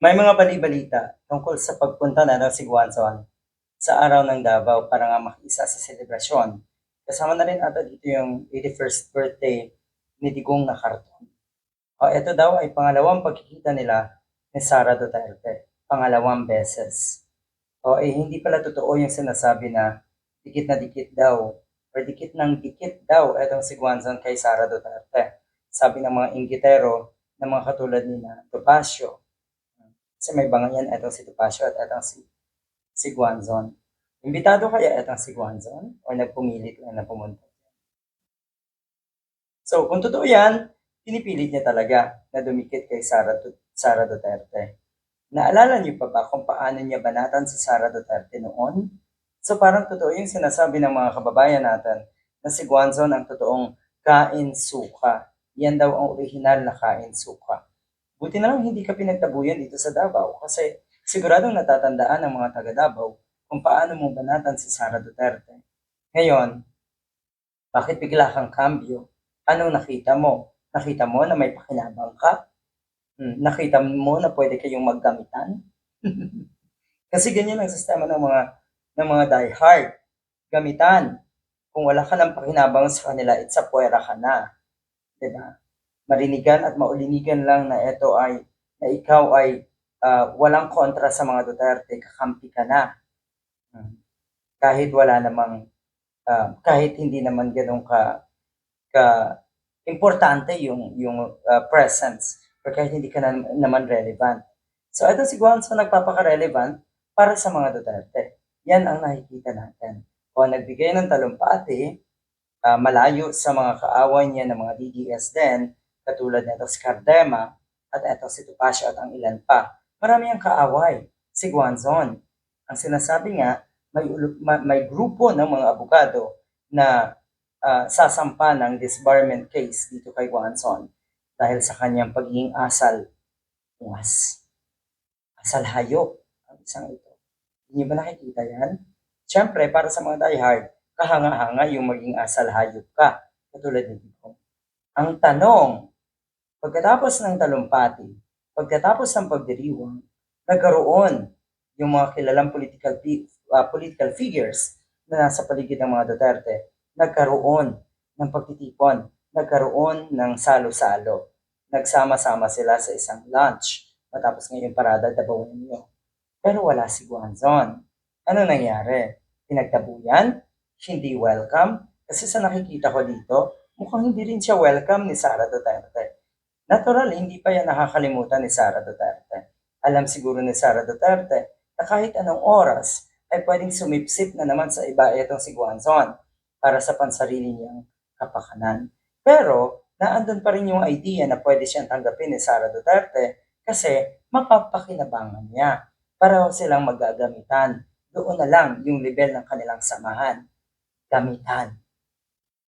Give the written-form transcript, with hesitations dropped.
May mga bali-balita tungkol sa pagpunta na ng si Guanzon sa araw ng Davao para nga makiisa sa selebrasyon. Kasama na rin ata dito yung 81st birthday ni Digong na karton. O ito daw ay pangalawang pagkikita nila ni Sara Duterte. Pangalawang beses. O hindi pala totoo yung sinasabi na dikit daw or dikit ng dikit daw etong si Guanzon kay Sara Duterte. Sabi ng mga inggitero na mga katulad ni na Topacio. Kasi may bangayan etong si Topacio at etong si Guanzon. Imbitado kaya etong si Guanzon o nagpumilit lang na pumunta? So, kung totoo yan, pinipilit niya talaga na dumikit kay Sara Duterte. Naalala niyo pa ba kung paano niya banatan si Sara Duterte noon? So parang totoo yung sinasabi ng mga kababayan natin na si Guanzon ang totoong kain suka. Yan daw ang original na kain suka. Buti na lang hindi ka pinagtabuyan dito sa Davao kasi siguradong natatandaan ng mga taga Davao kung paano mo banatan si Sara Duterte. Ngayon, bakit bigla kang kambyo? Anong nakita mo? Nakita mo na may pakinabang ka? Nakita mo na pwede kayong maggamitan? Kasi ganyan ang sistema ng mga diehard. Gamitan. Kung wala ka ng pakinabang sa kanila, itsa puwera ka na. Diba? Marinigan at maulinigan lang na ito ay, na ikaw ay walang kontra sa mga Duterte, kakampi ka na. Kahit wala namang, kahit hindi naman ganun ka importante yung presence or kahit hindi ka naman relevant. So ito si Guanzo nagpapaka-relevant para sa mga Duterte. Yan ang nakikita natin. O nagbigay ng talumpati, malayo sa mga kaaway niya ng mga DDS din, katulad nito si Cardema at ito si Topacio at ang ilan pa. Marami ang kaaway, si Guanzon. Ang sinasabi nga, may grupo ng mga abogado na sasampa ng disbarment case dito kay Guanzon dahil sa kanyang pagiging asal ungas. Asal hayop ang isang ito. Hindi ba nakikita yan? Siyempre, para sa mga diehard, kahanga-hanga yung maging asal hayop ka, katulad nito. Ang tanong, pagkatapos ng talumpati, pagkatapos ng pagdiriwang, nagkaroon yung mga kilalang political figures na nasa paligid ng mga Duterte, nagkaroon ng pagtitipon, nagkaroon ng salo-salo. Nagsama-sama sila sa isang lunch matapos ngayong parada Davao niyo. Pero wala si Guanzon. Ano nangyari? Pinagtabuyan? Hindi welcome? Kasi sa nakikita ko dito, mukhang hindi rin siya welcome ni Sara Duterte. Natural, hindi pa yan nakakalimutan ni Sara Duterte. Alam siguro ni Sara Duterte na kahit anong oras ay pwedeng sumipsip na naman sa iba itong si Guanzon para sa pansarili niyang kapakanan. Pero, naandun pa rin yung idea na pwede siyang tanggapin ni Sara Duterte kasi mapapakinabangan niya. Para silang magagamitan. Doon na lang yung level ng kanilang samahan. Gamitan.